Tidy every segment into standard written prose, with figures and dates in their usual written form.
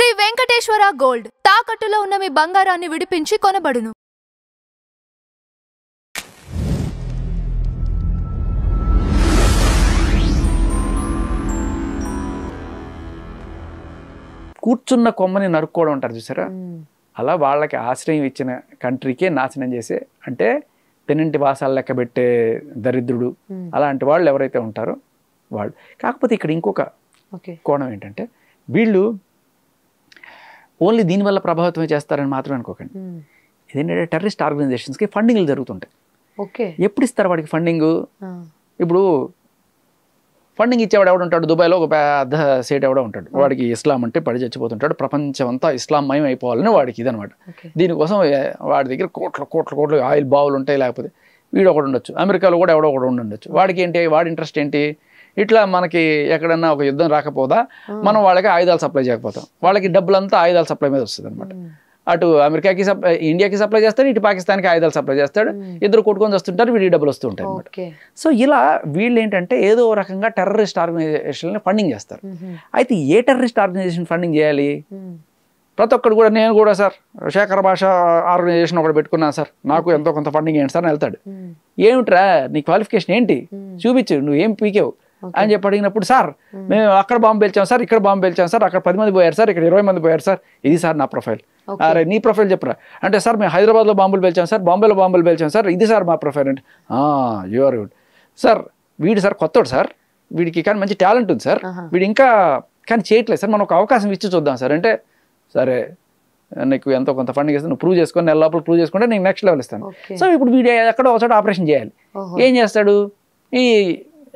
Shri Venkateswara gold తాకట్టులో ఉన్న మీ బంగారాన్ని విడిపించి కొనబడును. కూర్చున్న కొమ్మని నరుక్కోవడం అంటారు చూసారా, అలా వాళ్ళకి ఆశ్రయం ఇచ్చిన కంట్రీకే నాశనం చేసే, అంటే పెనంటి వాసాలు లెక్క పెట్టే దరిద్రుడు అలాంటి వాళ్ళు ఎవరైతే ఉంటారో వాళ్ళు. కాకపోతే ఇక్కడ ఇంకొక కోణం ఏంటంటే, వీళ్ళు ఓన్లీ దీనివల్ల ప్రభావితమే చేస్తారని మాత్రమే అనుకోకండి. ఇదేంటంటే టెర్రరిస్ట్ ఆర్గనైజేషన్స్కి ఫండింగ్లు జరుగుతుంటాయి. ఎప్పుడు ఇస్తారు వాడికి ఫండింగ్? ఇప్పుడు ఫండింగ్ ఇచ్చేవాడు ఎవడు ఉంటాడు? దుబాయ్లో ఒక పెద్ద సేట్ ఎవడో ఉంటాడు, వాడికి ఇస్లాం అంటే పడి చచ్చిపోతుంటాడు, ప్రపంచం అంతా ఇస్లాంమయం అయిపోవాలని వాడికి ఇదనమాట. దీనికోసం వాడి దగ్గర కోట్ల ఆయిల్ బావులు ఉంటాయి, లేకపోతే వీడు ఒకడు ఉండొచ్చు, అమెరికాలో కూడా ఎవడో ఒకడు ఉండొచ్చు. వాడికి ఏంటి, వాడి ఇంట్రెస్ట్ ఏంటి, ఇట్లా మనకి ఎక్కడన్నా ఒక యుద్ధం రాకపోదా మనం వాళ్ళకి ఆయుధాలు సప్లై చేయకపోతాం, వాళ్ళకి డబ్బులంతా ఆయుధాలు సప్లై మీద వస్తుంది అనమాట. అటు అమెరికాకి ఇండియాకి సప్లై చేస్తాడు, ఇటు పాకిస్తాన్కి ఆయుధాలు సప్లై చేస్తాడు, ఇద్దరు కొట్టుకొని వస్తుంటారు, వీడి డబ్బులు వస్తూ ఉంటాయి అనమాట. సో ఇలా వీళ్ళు ఏంటంటే ఏదో రకంగా టెర్రరిస్ట్ ఆర్గనైజేషన్ ఫండింగ్ చేస్తారు. అయితే ఏ టెర్రరిస్ట్ ఆర్గనైజేషన్ ఫండింగ్ చేయాలి? ప్రతి ఒక్కడు కూడా, నేను కూడా సార్ శేఖర భాష ఆర్గనైజేషన్ ఒకటి పెట్టుకున్నాను సార్, నాకు ఎంతో కొంత ఫండింగ్ ఏంటి సార్ అని వెళ్తాడు. ఏమిట్రా నీ క్వాలిఫికేషన్ ఏంటి, చూపించు, నువ్వు ఏం పీకేవు అని చెప్పి అడిగినప్పుడు, సార్ మేము అక్కడ బాంబు పేల్చాం సార్, ఇక్కడ బాంబు పేల్చాం సార్, అక్కడ 10 మంది పోయారు సార్, ఇక్కడ 20 మంది పోయారు సార్, ఇది సార్ నా ప్రొఫైల్. అరే నీ ప్రొఫైల్ చెప్పరా అంటే, సార్ మేము హైదరాబాద్లో బాంబులు పేల్చాం సార్, బాంబేలో బాంబులు పేల్చాం సార్, ఇది సార్ మా ప్రొఫైల్ అంటే, యు ఆర్ గుడ్ సార్. వీడు సార్ కొత్తోడు సార్, వీడికి కానీ మంచి టాలెంట్ ఉంది సార్, వీడు ఇంకా కానీ చేయట్లేదు సార్, మనం ఒక అవకాశం ఇచ్చి చూద్దాం సార్ అంటే, సరే నీకు ఎంతో కొంత ఫండింగ్ ఇస్తాను, నువ్వు ప్రూవ్ చేసుకొని నెల లోపల ప్రూవ్ చేసుకుంటే నేను నెక్స్ట్ లెవెల్ ఇస్తాను. సో ఇప్పుడు వీడు ఎక్కడో ఒక చోట ఆపరేషన్ చేయాలి. ఏం చేస్తాడు, ఈ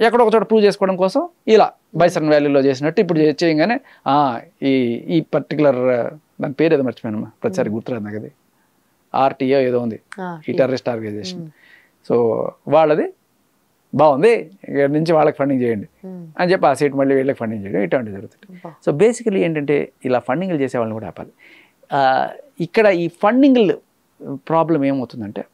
ఎక్కడో ఒక చోట ప్రూవ్ చేసుకోవడం కోసం ఇలా బైసన్ వ్యాలీలో చేసినట్టు ఇప్పుడు చేయగానే ఈ పర్టికులర్ దాని పేరు ఏదో మర్చిపోయానమ్మా, ప్రతిసారి గుర్తురాదు నాకు, అది ఆర్టీఓ ఏదో ఉంది, ఈ టెర్రరిస్ట్ ఆర్గనైజేషన్. సో వాళ్ళది బాగుంది, ఇక్కడ నుంచి వాళ్ళకి ఫండింగ్ చేయండి అని చెప్పి ఆ సీట్ మళ్ళీ వీళ్ళకి ఫండింగ్ చేయడం, ఇటువంటివి జరుగుతుంది. సో బేసికలీ ఏంటంటే ఇలా ఫండింగ్లు చేసే వాళ్ళని కూడా ఆపాలి. ఇక్కడ ఈ ఫండింగ్లు ప్రాబ్లం ఏమవుతుందంటే,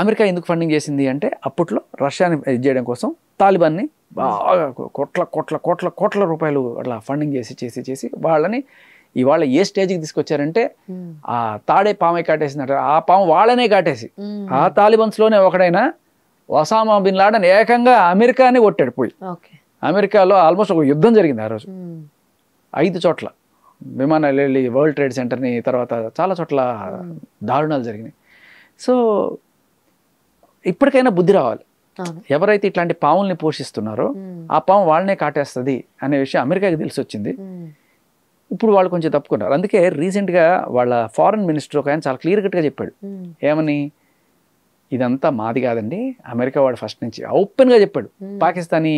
అమెరికా ఎందుకు ఫండింగ్ చేసింది అంటే, అప్పట్లో రష్యాని ఇది చేయడం కోసం తాలిబాన్ని బాగా కోట్ల రూపాయలు అట్లా ఫండింగ్ చేసి వాళ్ళని ఇవాళ ఏ స్టేజ్కి తీసుకొచ్చారంటే, ఆ తాడే పామే కాటేసిందంట, ఆ పాము వాళ్ళనే కాటేసి ఆ తాలిబాన్స్లోనే ఒకడైనా ఒసామా బిన్ లాడెన్ ఏకంగా అమెరికాని కొట్టాడు పోయి. అమెరికాలో ఆల్మోస్ట్ ఒక యుద్ధం జరిగింది ఆ రోజు, 5 చోట్ల విమానాలు వెళ్ళి, వరల్డ్ ట్రేడ్ సెంటర్ని, తర్వాత చాలా చోట్ల దారుణాలు జరిగినాయి. సో ఇప్పటికైనా బుద్ధి రావాలి, ఎవరైతే ఇట్లాంటి పాముల్ని పోషిస్తున్నారో ఆ పాము వాళ్ళనే కాటేస్తుంది అనే విషయం అమెరికాకి తెలిసి వచ్చింది. ఇప్పుడు వాళ్ళు కొంచెం తప్పుకున్నారు. అందుకే రీసెంట్గా వాళ్ళ ఫారెన్ మినిస్టర్ ఒక ఆయన చాలా క్లియర్ కట్గా చెప్పాడు, ఏమని, ఇదంతా మాది కాదండి, అమెరికా వాడు ఫస్ట్ నుంచి ఓపెన్గా చెప్పాడు. పాకిస్తానీ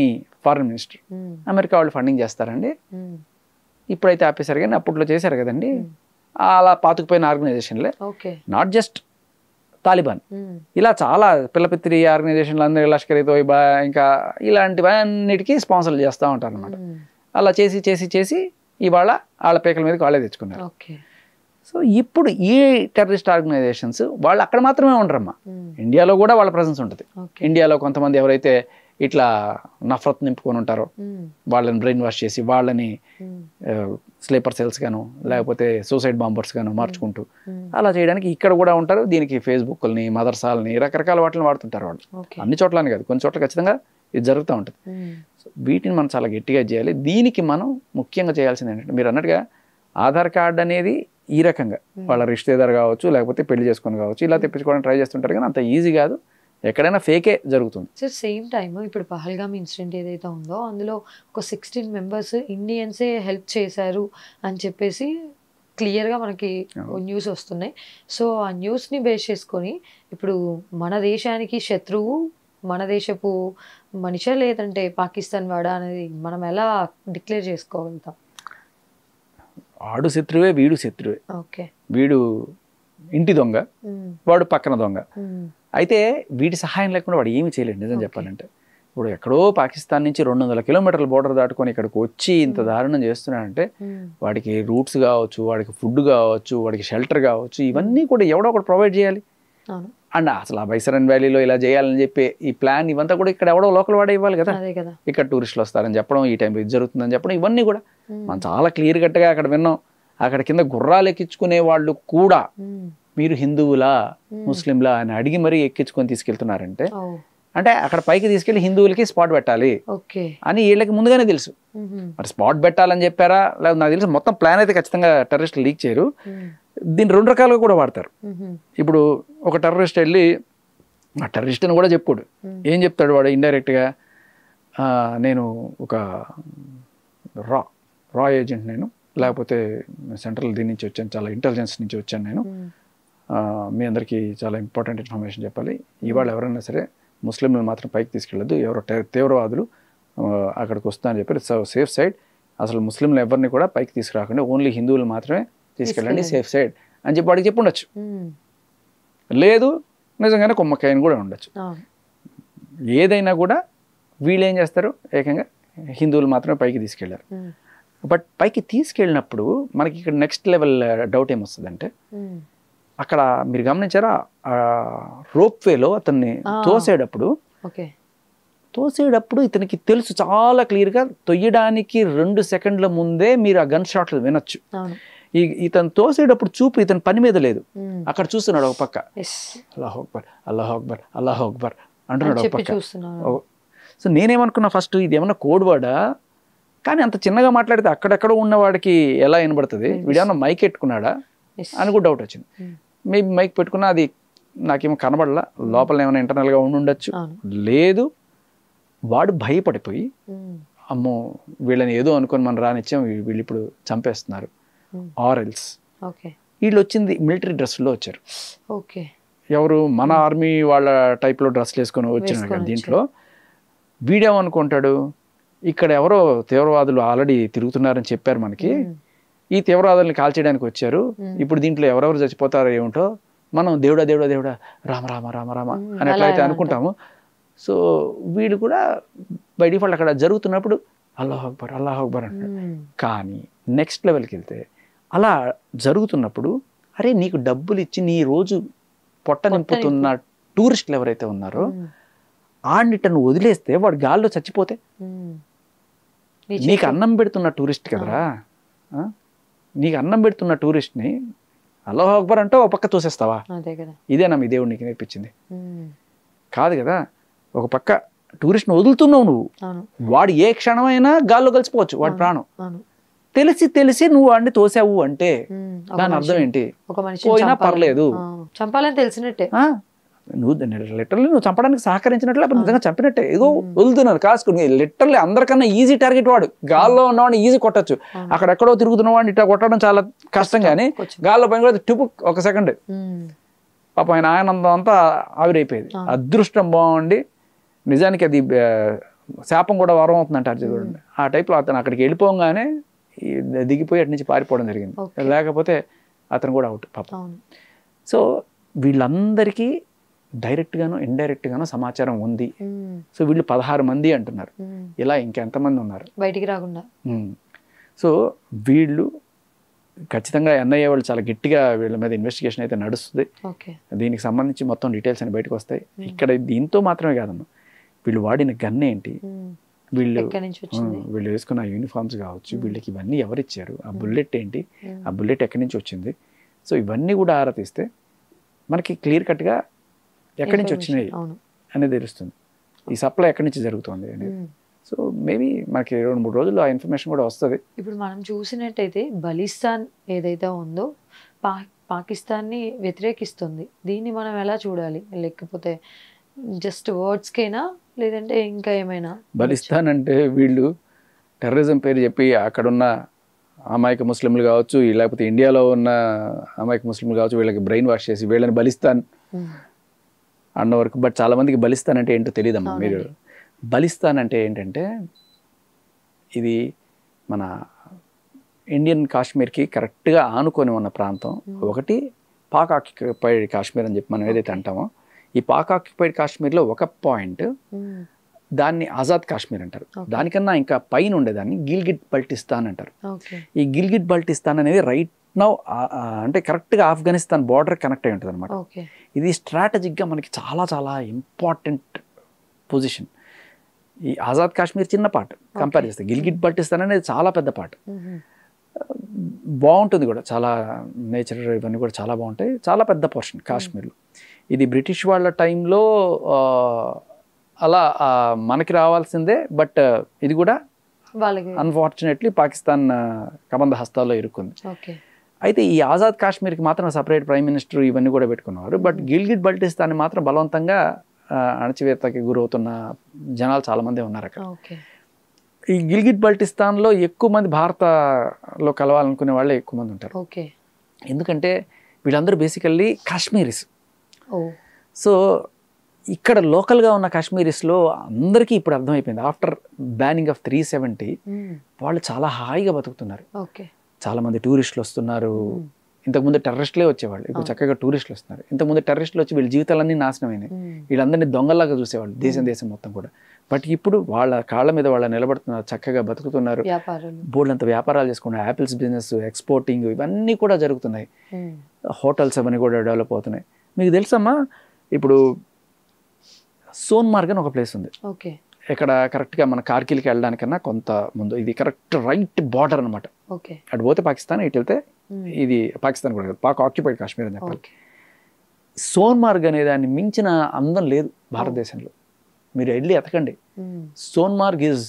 ఫారెన్ మినిస్టర్, అమెరికా వాళ్ళు ఫండింగ్ చేస్తారండి, ఇప్పుడైతే ఆపేశారు కానీ అప్పట్లో చేశారు కదండి. అలా పాతుకుపోయిన ఆర్గనైజేషన్లే, నాట్ జస్ట్ తాలిబాన్, ఇలా చాలా పిల్లపిత్రి ఆర్గనైజేషన్లు అందరూ, లష్కర్-ఈ తోయిబా, ఇంకా ఇలాంటివన్నిటికీ స్పాన్సర్లు చేస్తూ ఉంటారు అనమాట. అలా చేసి ఇవాళ వాళ్ళ పేకల మీదకి వాళ్ళే తెచ్చుకున్నారు. సో ఇప్పుడు ఈ టెర్రరిస్ట్ ఆర్గనైజేషన్స్ వాళ్ళు అక్కడ మాత్రమే ఉండరమ్మా, ఇండియాలో కూడా వాళ్ళ ప్రెసెన్స్ ఉంటుంది. ఇండియాలో కొంతమంది ఎవరైతే ఇట్లా నఫరత్ నింపుకొని ఉంటారో వాళ్ళని బ్రెయిన్ వాష్ చేసి వాళ్ళని స్లీపర్ సెల్స్ గాను లేకపోతే సూసైడ్ బాంబర్స్ గాను మార్చుకుంటూ అలా చేయడానికి ఇక్కడ కూడా ఉంటారు. దీనికి ఫేస్బుక్లని, మదర్సాలని, రకరకాల వాటిని వాడుతుంటారు వాళ్ళు. అన్ని చోట్లని కాదు, కొన్ని చోట్ల ఖచ్చితంగా ఇది జరుగుతూ ఉంటుంది. సో వీటిని మనం చాలా గట్టిగా చేయాలి. దీనికి మనం ముఖ్యంగా చేయాల్సింది ఏంటంటే, మీరు అన్నట్టుగా ఆధార్ కార్డ్ అనేది ఈ రకంగా వాళ్ళ రిష్తేదారు కావచ్చు, లేకపోతే పెళ్లి చేసుకొని కావచ్చు, ఇలా తెప్పించుకోవడానికి ట్రై చేస్తుంటారు, కానీ అంత ఈజీ కాదు, ఎక్కడైనా ఫేకే జరుగుతుంది. సార్ సేమ్ టైమ్ ఇప్పుడు పహల్గామ్ ఇన్సిడెంట్ ఏదైతే ఉందో అందులో ఒక 16 మెంబర్స్ ఇండియన్సే హెల్ప్ చేశారు అని చెప్పేసి క్లియర్గా మనకి న్యూస్ వస్తున్నాయి. సో ఆ న్యూస్ని బేస్ చేసుకొని ఇప్పుడు మన దేశానికి శత్రువు మన దేశపు మనిషా లేదంటే పాకిస్తాన్ వాడా అనేది మనం ఎలా డిక్లేర్ చేసుకోగలుగుతాం? వాడు శత్రువే, వీడు శత్రువే. వీడు ఇంటి దొంగ, వాడు పక్కన దొంగ. అయితే వీటి సహాయం లేకుండా వాడు ఏమి చేయలేడు నిజం చెప్పాలంటే. ఇప్పుడు ఎక్కడో పాకిస్తాన్ నుంచి 200 కిలోమీటర్ల బోర్డర్ దాటుకొని ఇక్కడికి వచ్చి ఇంత దారుణం చేస్తున్నాడంటే వాడికి రూట్స్ కావచ్చు, వాడికి ఫుడ్ కావచ్చు, వాడికి షెల్టర్ కావచ్చు, ఇవన్నీ కూడా ఎవడో ఒకటి ప్రొవైడ్ చేయాలి. అండ్ అసలు ఆ బైసరన్ వ్యాలీలో ఇలా చేయాలని చెప్పి ఈ ప్లాన్ ఇవంతా కూడా ఇక్కడ ఎవడో లోకల్ వాడే ఇవ్వాలి కదా. ఇక్కడ టూరిస్టులు వస్తారని చెప్పడం, ఈ టైంలో ఇది జరుగుతుందని చెప్పడం, ఇవన్నీ కూడా మనం చాలా క్లియర్ కట్గా అక్కడ విన్నాం. అక్కడ కింద గుర్రాలు ఎక్కించుకునే వాళ్ళు కూడా మీరు హిందువులా ముస్లింలా అని అడిగి మరీ ఎక్కించుకొని తీసుకెళ్తున్నారంటే అంటే అక్కడ పైకి తీసుకెళ్లి హిందువులకి స్పాట్ పెట్టాలి అని వీళ్ళకి ముందుగానే తెలుసు. మరి స్పాట్ పెట్టాలని చెప్పారా లేదా నాకు తెలుసు. మొత్తం ప్లాన్ అయితే ఖచ్చితంగా టెర్రరిస్టులు లీక్ చేయరు. దీన్ని 2 రకాలుగా కూడా వాడతారు. ఇప్పుడు ఒక టెర్రరిస్ట్ వెళ్ళి ఆ టెర్రరిస్ట్ అని కూడా చెప్పుకోడు. ఏం చెప్తాడు వాడు ఇండైరెక్ట్గా, నేను ఒక రా ఏజెంట్, నేను లేకపోతే సెంట్రల్ దీని నుంచి వచ్చాను, చాలా ఇంటెలిజెన్స్ నుంచి వచ్చాను నేను, మీ అందరికీ చాలా ఇంపార్టెంట్ ఇన్ఫర్మేషన్ చెప్పాలి. ఇవాళ ఎవరైనా సరే ముస్లింలు మాత్రం పైకి తీసుకెళ్ళదు, ఎవరో తీవ్రవాదులు అక్కడికి వస్తారని చెప్పి సేఫ్ సైడ్, అసలు ముస్లింలు ఎవరిని కూడా పైకి తీసుకురాకుండా ఓన్లీ హిందువులు మాత్రమే తీసుకెళ్ళండి సేఫ్ సైడ్ అని చెప్పి వాడికి చెప్పి ఉండొచ్చు. లేదు నిజంగానే కుమ్మకాయని కూడా ఉండొచ్చు. ఏదైనా కూడా వీళ్ళు ఏం చేస్తారు, ఏకంగా హిందువులు మాత్రమే పైకి తీసుకెళ్లారు. బట్ పైకి తీసుకెళ్ళినప్పుడు మనకి ఇక్కడ నెక్స్ట్ లెవెల్ డౌట్ ఏమొస్తుందంటే, అక్కడ మీరు గమనించారా రోప్ వేలో అతన్ని తోసేటప్పుడు ఇతనికి తెలుసు చాలా క్లియర్గా, తొయ్యడానికి 2 సెకండ్ల ముందే మీరు ఆ గన్ షాట్లు వినొచ్చు. ఇతను తోసేటప్పుడు చూపు ఇతని పని మీద లేదు, అక్కడ చూస్తున్నాడు ఒక పక్క, అల్లాహ్ అక్బర్ అల్లాహ్ అక్బర్ అల్లాహ్ అక్బర్ అంటున్నాడు ఒక పక్క. సో నేనేమనుకున్నా ఫస్ట్ ఇది ఏమన్నా కోడ్ వర్డా, కానీ అంత చిన్నగా మాట్లాడితే అక్కడెక్కడ ఉన్నవాడికి ఎలా వినబడుతుంది, వీడేమన్నా మైక్ పెట్టుకున్నాడా అని కూడా డౌట్ వచ్చింది. మేబీ మైక్ పెట్టుకున్నా అది నాకేమో కనబడలా, లోపల ఏమైనా ఇంటర్నల్గా ఉండొచ్చు. లేదు వాడు భయపడిపోయి అమ్మో వీళ్ళని ఏదో అనుకొని మనం రానిచ్చాం, వీళ్ళు ఇప్పుడు చంపేస్తున్నారు, ఆర్ఎల్స్ వీళ్ళు వచ్చింది మిలిటరీ డ్రెస్లో వచ్చారు. ఎవరు మన ఆర్మీ వాళ్ళ టైప్లో డ్రెస్లు వేసుకొని వచ్చిన దీంట్లో వీడేమనుకుంటాడు, ఇక్కడ ఎవరో తీవ్రవాదులు ఆల్రెడీ తిరుగుతున్నారని చెప్పారు మనకి, ఈ తీవ్రవాదుల్ని కాల్చేయడానికి వచ్చారు, ఇప్పుడు దీంట్లో ఎవరెవరు చచ్చిపోతారో ఏమిటో, మనం దేవుడా దేవుడా దేవుడా రామ రామ రామ రామ అని ఎట్లయితే అనుకుంటాము. సో వీళ్ళు కూడా బై డిఫాల్ట్ అక్కడ జరుగుతున్నప్పుడు అల్లాహ్ అక్బర్ అంటారు. కానీ నెక్స్ట్ లెవెల్కి వెళ్తే అలా జరుగుతున్నప్పుడు అరే నీకు డబ్బులు ఇచ్చి నీ రోజు పొట్ట నింపుతున్న టూరిస్టులు ఎవరైతే ఉన్నారో ఆడిటను వదిలేస్తే వాడు గాల్లో చచ్చిపోతే, నీకు అన్నం పెడుతున్న టూరిస్ట్ కదరా, నీకు అన్నం పెడుతున్న టూరిస్ట్ని అల్లాహ్ అక్బర్ అంటే ఒక పక్క తోసేస్తావా? ఇదేనా మీ దేవుడు నీకు నేర్పించింది? కాదు కదా. ఒక పక్క టూరిస్ట్ని వదులుతున్నావు నువ్వు, వాడు ఏ క్షణమైనా గాల్లో కలిసిపోవచ్చు వాడి ప్రాణం, తెలిసి నువ్వు వాడిని తోసావు అంటే దాని అర్థం ఏంటి? పోయినా పర్లేదు, చంపాలని తెలిసినట్టే, నువ్వు లిటరల్లీ నువ్వు చంపడానికి సహకరించినట్లు అప్పుడు నిజంగా చంపినట్టే. ఏదో వదులుతున్నారు కాసుకుని, లిటరల్లీ అందరికన్నా ఈజీ టార్గెట్ వాడు, గాల్లో ఉన్నవాడిని ఈజీ కొట్టచ్చు, అక్కడెక్కడో తిరుగుతున్న వాడిని ఇట్లా కొట్టడం చాలా కష్టం, కానీ గాల్లో పైన కూడా టిపు 1 సెకండ్ పాపం ఆయన ఆనందం అంతా ఆవిరైపోయేది. అదృష్టం బాగుండి నిజానికి అది శాపం కూడా వరం అవుతుందంటారు చూడండి, ఆ టైప్లో అతను అక్కడికి వెళ్ళిపోగానే దిగిపోయి అటు నుంచి పారిపోవడం జరిగింది, లేకపోతే అతను కూడా అవుట్ పాపం. సో వీళ్ళందరికీ డైరెక్ట్గాను ఇండైరెక్ట్గాను సమాచారం ఉంది. సో వీళ్ళు 16 మంది అంటున్నారు, ఇలా ఇంకెంతమంది ఉన్నారు బయటికి రాకుండా. సో వీళ్ళు ఖచ్చితంగా ఎన్ఐఏ వాళ్ళు చాలా గట్టిగా వీళ్ళ మీద ఇన్వెస్టిగేషన్ అయితే నడుస్తుంది. దీనికి సంబంధించి మొత్తం డీటెయిల్స్ అని బయటకు వస్తాయి. ఇక్కడ దీంతో మాత్రమే కాదమ్మా, వీళ్ళు వాడిన గన్ ఏంటి, వీళ్ళు వేసుకున్న యూనిఫామ్స్ కావచ్చు, వీళ్ళకి ఇవన్నీ ఎవరిచ్చారు, ఆ బుల్లెట్ ఏంటి, ఆ బుల్లెట్ ఎక్కడి నుంచి వచ్చింది, సో ఇవన్నీ కూడా ఆరా తీస్తే మనకి క్లియర్ కట్గా ఎక్కడి నుంచి వచ్చినాయి అనేది తెలుస్తుంది, ఈ సప్లై ఎక్కడి నుంచి జరుగుతుంది అనేది. సో మేబీ మనకి 2-3 రోజుల్లో ఆ ఇన్ఫర్మేషన్ కూడా వస్తుంది. ఇప్పుడు మనం చూసినట్టయితే బలిస్తాన్ ఏదైతే ఉందో పాకిస్తాన్ని వ్యతిరేకిస్తుంది, దీన్ని మనం ఎలా చూడాలి? లేకపోతే జస్ట్ వర్డ్స్కేనా లేదంటే ఇంకా ఏమైనా? బలిస్తాన్ అంటే వీళ్ళు టెర్రరిజం పేరు చెప్పి అక్కడున్న అమాయక ముస్లింలు కావచ్చు, లేకపోతే ఇండియాలో ఉన్న అమాయక ముస్లింలు కావచ్చు, వీళ్ళకి బ్రెయిన్ వాష్ చేసి వీళ్ళని బలిస్తాన్ అన్న వరకు. బట్ చాలా మందికి బలిస్తాన్ అంటే ఏంటో తెలియదమ్మా. మీరు బలిస్తాన్ అంటే ఏంటంటే ఇది మన ఇండియన్ కాశ్మీర్కి కరెక్ట్గా ఆనుకొని ఉన్న ప్రాంతం. ఒకటి పాక్ ఆక్యుపైడ్ కాశ్మీర్ అని చెప్పి మనం ఏదైతే అంటామో, ఈ పాక్ ఆక్యుపైడ్ కాశ్మీర్లో ఒక పాయింట్ దాన్ని ఆజాద్ కాశ్మీర్ అంటారు, దానికన్నా ఇంకా పైన ఉండేదాన్ని గిల్గిట్ బల్టిస్తాన్ అంటారు. ఈ గిల్గిట్ బల్టిస్తాన్ అనేది రైట్ నౌ అంటే కరెక్ట్గా ఆఫ్ఘనిస్తాన్ బార్డర్ కనెక్ట్ అయి ఉంటుంది అనమాట. ఇది స్ట్రాటజిక్గా మనకి చాలా చాలా ఇంపార్టెంట్ పొజిషన్. ఈ ఆజాద్ కాశ్మీర్ చిన్న పార్ట్ కంపేర్ చేస్తే, గిల్గిట్ బల్టిస్తాన్ అనేది చాలా పెద్ద పార్ట్. బాగుంటుంది కూడా, చాలా నేచర్ ఇవన్నీ కూడా చాలా బాగుంటాయి, చాలా పెద్ద పోర్షన్ కాశ్మీర్లో. ఇది బ్రిటిష్ వాళ్ళ టైంలో అలా మనకి రావాల్సిందే, బట్ ఇది కూడా అన్ఫార్చునేట్లీ పాకిస్తాన్ కబంధ హస్తాల్లో ఇరుక్కుంది. అయితే ఈ ఆజాద్ కాశ్మీర్కి మాత్రం సపరేట్ ప్రైమ్ మినిస్టర్ ఇవన్నీ కూడా పెట్టుకున్నారు. బట్ గిల్గిట్ బల్టిస్తాన్ని మాత్రం బలవంతంగా అణచివేతకి గురవుతున్న జనాలు చాలామంది ఉన్నారు అక్కడ. ఈ గిల్గిట్ బల్టిస్తాన్లో ఎక్కువ మంది భారతలో కలవాలనుకునే వాళ్ళే ఎక్కువ మంది ఉంటారు. ఎందుకంటే వీళ్ళందరూ బేసికల్లీ కాశ్మీరీస్. సో ఇక్కడ లోకల్గా ఉన్న కాశ్మీరీస్లో అందరికీ ఇప్పుడు అర్థమైపోయింది, ఆఫ్టర్ బ్యానింగ్ ఆఫ్ 370 వాళ్ళు చాలా హాయిగా బతుకుతున్నారు. చాలామంది టూరిస్టులు వస్తున్నారు. ఇంతకుముందు టెర్రరిస్టులే వచ్చేవాళ్ళు, ఇప్పుడు చక్కగా టూరిస్టులు వస్తున్నారు. ఇంతకుముందు టెర్రరిస్టులు వచ్చి వీళ్ళ జీవితాలన్నీ నాశనమైనాయి, వీళ్ళందరినీ దొంగల్లాగా చూసేవాళ్ళు దేశం మొత్తం కూడా. బట్ ఇప్పుడు వాళ్ళ కాళ్ళ మీద వాళ్ళు నిలబడుతున్నారు, చక్కగా బతుకుతున్నారు, బోర్డులంత వ్యాపారాలు చేసుకున్నారు, యాపిల్స్ బిజినెస్, ఎక్స్పోర్టింగ్ ఇవన్నీ కూడా జరుగుతున్నాయి, హోటల్స్ అవన్నీ కూడా డెవలప్ అవుతున్నాయి. మీకు తెలుసమ్మా, ఇప్పుడు సోన్మార్గ్ అని ఒక ప్లేస్ ఉంది, ఇక్కడ కరెక్ట్గా మన కార్గిల్కి వెళ్ళడానికన్నా కొంత ముందు. ఇది కరెక్ట్ రైట్ బార్డర్ అనమాట. అటు పోతే పాకిస్తాన్, ఇటు వెళ్తే ఇది పాకిస్తాన్ కూడా, పాక్ ఆక్యుపైడ్ కాశ్మీర్ అని చెప్పాలి. సోన్మార్గ్ అనే దాన్ని మించిన అందం లేదు భారతదేశంలో. మీరు వెళ్ళి ఎతకండి, సోన్మార్గ్ ఈజ్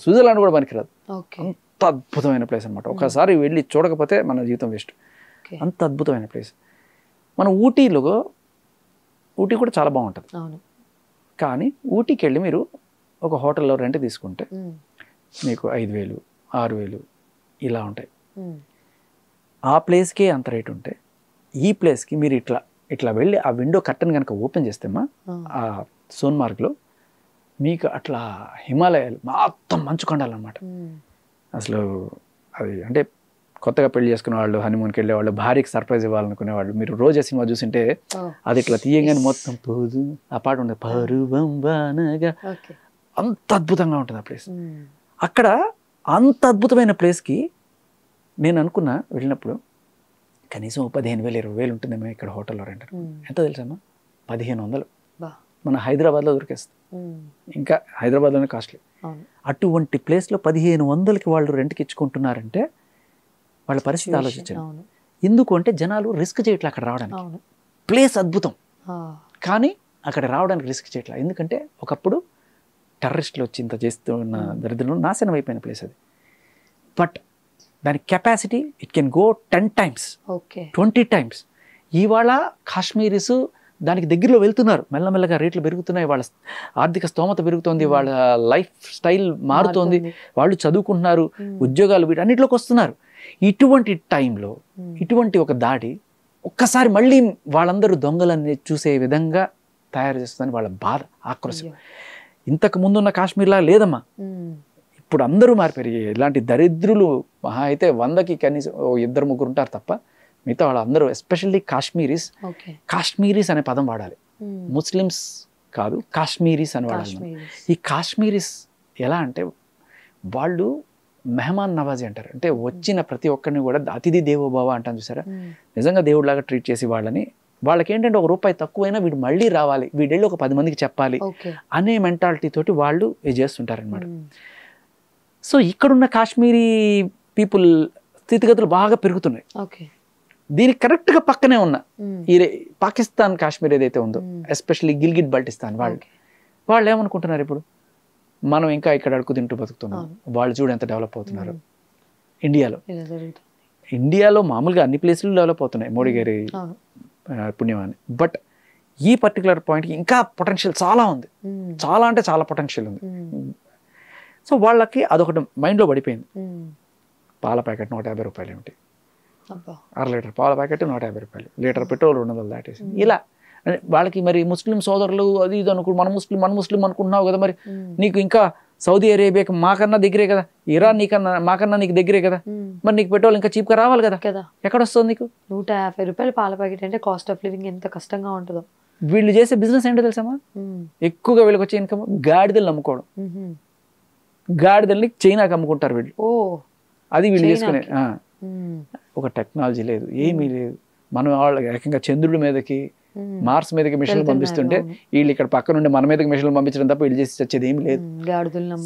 స్విట్జర్లాండ్ కూడా పనికిరాదు, అంత అద్భుతమైన ప్లేస్ అనమాట. ఒకసారి వెళ్ళి చూడకపోతే మన జీవితం వేస్ట్, అంత అద్భుతమైన ప్లేస్. మన ఊటీ కూడా చాలా బాగుంటుంది. కానీ ఊటీకి వెళ్ళి మీరు ఒక హోటల్లో రెంట్ తీసుకుంటే మీకు 5,000, 6,000 ఇలా ఉంటాయి. ఆ ప్లేస్కే అంత రేట్ ఉంటే, ఈ ప్లేస్కి మీరు ఇట్లా వెళ్ళి ఆ విండో కర్టన్ కనుక ఓపెన్ చేస్తేమా ఆ సోన్మార్గ్లో మీకు అట్లా హిమాలయాలు మొత్తం మంచు కొండాలన్నమాట. అసలు అది అంటే కొత్తగా పెళ్లి చేసుకునే వాళ్ళు, హనీమూన్కి వెళ్ళే వాళ్ళు, భార్యకి సర్ప్రైజ్ ఇవ్వాలనుకునేవాళ్ళు, మీరు రోజా సినిమా చూసింటే అది ఇట్లా తీయగానే మొత్తం పోదు ఆ పాట ఉండదు, పరువం వానగా, అంత అద్భుతంగా ఉంటుంది ఆ ప్లేస్. అక్కడ అంత అద్భుతమైన ప్లేస్కి నేను అనుకున్నా వెళ్ళినప్పుడు కనీసం 15,000, 20,000 ఉంటుందేమో ఇక్కడ హోటల్లో రెంట్. ఎంత తెలుసమ్మా? 1,500. మన హైదరాబాద్లో దొరికేస్తుంది, ఇంకా హైదరాబాద్లోనే కాస్ట్లీ. అటువంటి ప్లేస్లో 1,500కి వాళ్ళు రెంట్కి ఇచ్చుకుంటున్నారంటే వాళ్ళ పరిస్థితి ఆలోచించండి. ఎందుకు అంటే జనాలు రిస్క్ చేయట్లే అక్కడ రావడానికి. ప్లేస్ అద్భుతం, కానీ అక్కడ రావడానికి రిస్క్ చేయట్లే. ఎందుకంటే ఒకప్పుడు టెర్రరిస్టులు వచ్చి ఇంత చేస్తున్న దరిద్రంలో నాశనం అయిపోయిన ప్లేస్ అది. బట్ దాని capacity it can go 10 times, 20 times. ఇవాళ కాశ్మీరీస్ దానికి దగ్గరలో వెళ్తున్నారు, మెల్లమెల్లగా రేట్లు పెరుగుతున్నాయి, వాళ్ళ ఆర్థిక స్తోమత పెరుగుతోంది, వాళ్ళ లైఫ్ స్టైల్ మారుతోంది, వాళ్ళు చదువుకుంటున్నారు, ఉద్యోగాలు వీటన్నిటిలోకి వస్తున్నారు. ఇటువంటి టైంలో ఇటువంటి ఒక దాడి ఒక్కసారి మళ్ళీ వాళ్ళందరూ దొంగలని చూసే విధంగా తయారు చేస్తుందని వాళ్ళ బాధ, ఆక్రోశం. ఇంతకు ముందున్న కాశ్మీర్లా లేదమ్మా, ఇప్పుడు అందరూ మారిపోయారు. ఇలాంటి దరిద్రులు మహా అయితే 100కి కనీసం 2-3 ఉంటారు తప్ప మిగతా వాళ్ళందరూ, ఎస్పెషల్లీ కాశ్మీరీస్ అనే పదం వాడాలి, ముస్లిమ్స్ కాదు, కాశ్మీరీస్ అని వాడాలి. ఈ కాశ్మీరీస్ ఎలా అంటే వాళ్ళు మెహమాన్ నవాజీ అంటారు, అంటే వచ్చిన ప్రతి ఒక్కరిని కూడా అతిథి దేవోభవ అంటాను చూసారా, నిజంగా దేవుడిలాగా ట్రీట్ చేసి వాళ్ళకి ఏంటంటే ₹1 తక్కువైనా వీడు మళ్ళీ రావాలి, వీడెళ్ళి ఒక 10 మందికి చెప్పాలి అనే మెంటాలిటీ తోటి వాళ్ళు ఇది చేస్తుంటారనమాట. సో ఇక్కడున్న కాశ్మీరీ పీపుల్ స్థితిగతులు బాగా పెరుగుతున్నాయి. దీనికి కరెక్ట్గా పక్కనే ఉన్న ఈ పాకిస్తాన్ కాశ్మీర్ ఏదైతే ఉందో, ఎస్పెషల్లీ గిల్గిట్ బల్టిస్తాన్, వాళ్ళు ఏమనుకుంటున్నారు, ఇప్పుడు మనం ఇంకా ఇక్కడ అడుగు తింటూ బతుకుతున్నాం, వాళ్ళు చూడు ఎంత డెవలప్ అవుతున్నారు. ఇండియాలో మామూలుగా అన్ని ప్లేసులు డెవలప్ అవుతున్నాయి మోడీ గారి పుణ్యమాని. బట్ ఈ పర్టికులర్ పాయింట్కి ఇంకా పొటెన్షియల్ చాలా ఉంది, చాలా అంటే చాలా పొటెన్షియల్ ఉంది. సో వాళ్ళకి అదొకటి మైండ్లో పడిపోయింది. పాల ప్యాకెట్ ₹150 ఏమిటి, 1/2 లీటర్ పాల ప్యాకెట్ ₹150, లీటర్ పెట్రోల్ 200 దాటేసి. ఇలా వాళ్ళకి మరి ముస్లిం సోదరులు అది ఇది అనుకో, మన ముస్లిం అనుకుంటున్నావు కదా, మరి నీకు ఇంకా సౌదీ అరేబియాకి మాకన్నా దగ్గరే కదా, ఇరాన్ మాకన్నా నీకు దగ్గరే కదా, మరి నీకు పెట్రోల్ ఇంకా చీప్గా రావాలి కదా, ఎక్కడ వస్తుంది నీకు? ₹150 పాల ప్యాకెట్ అంటే కాస్ట్ ఆఫ్ లివింగ్ ఎంత కష్టంగా ఉంటుందో. వీళ్ళు చేసే బిజినెస్ ఏంటో తెలుసామా, ఎక్కువగా వీళ్ళకి వచ్చే ఇన్కమ్ గాడిదలు అమ్ముకోవడం. గాడిదల్ని చైనాకి అమ్ముకుంటారు వీళ్ళు, అది వీళ్ళు చేసుకునే. ఒక టెక్నాలజీ లేదు, ఏమీ లేదు. మనం వాళ్ళ ఏకంగా చంద్రుడి మీదకి మార్స్ మీదకి మిషన్లు పంపిస్తుంటే వీళ్ళు ఇక్కడ పక్క నుండి మన మీదకి మిషన్లు పంపించడం తప్ప వీళ్ళు చేసి వచ్చేది ఏమి లేదు.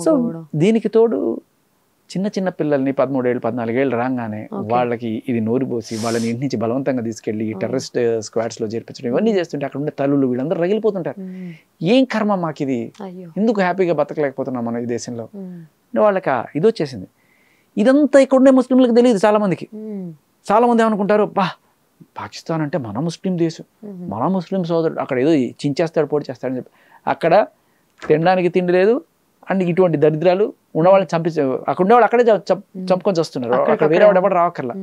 సో దీనికి తోడు చిన్న చిన్న పిల్లల్ని 13 ఏళ్ళు 14 ఏళ్ళు రాగానే వాళ్ళకి ఇది నోరు పోసి వాళ్ళని ఇంటి నుంచి బలవంతంగా తీసుకెళ్లి ఈ టెర్రరిస్ట్ స్క్వాడ్స్ లో చేర్పించడం ఇవన్నీ చేస్తుంటే అక్కడ ఉండే తల్లులు వీళ్ళందరూ రగిలిపోతుంటారు. ఏం కర్మ మాకు ఇది, ఎందుకు హ్యాపీగా బతకలేకపోతున్నాం మనం ఈ దేశంలో. వాళ్ళకి ఇది వచ్చేసింది. ఇదంతా ఇక్కడుండే ముస్లింలకు తెలియదు చాలా మందికి. చాలా మంది ఏమనుకుంటారు, బా పాకిస్తాన్ అంటే మన ముస్లిం దేశం, మన ముస్లిం సోదరుడు, అక్కడ ఏదో చించేస్తాడు పొడి చేస్తాడని చెప్పి అక్కడ తినడానికి తిండి లేదు. అండ్ ఇటువంటి దరిద్రాలు ఉన్నవాళ్ళని చంపి అక్కడ ఉండేవాళ్ళు అక్కడే చంపుకొని వస్తున్నారు. అక్కడ వేరే వాడు ఎవరు రావక్కర్లా.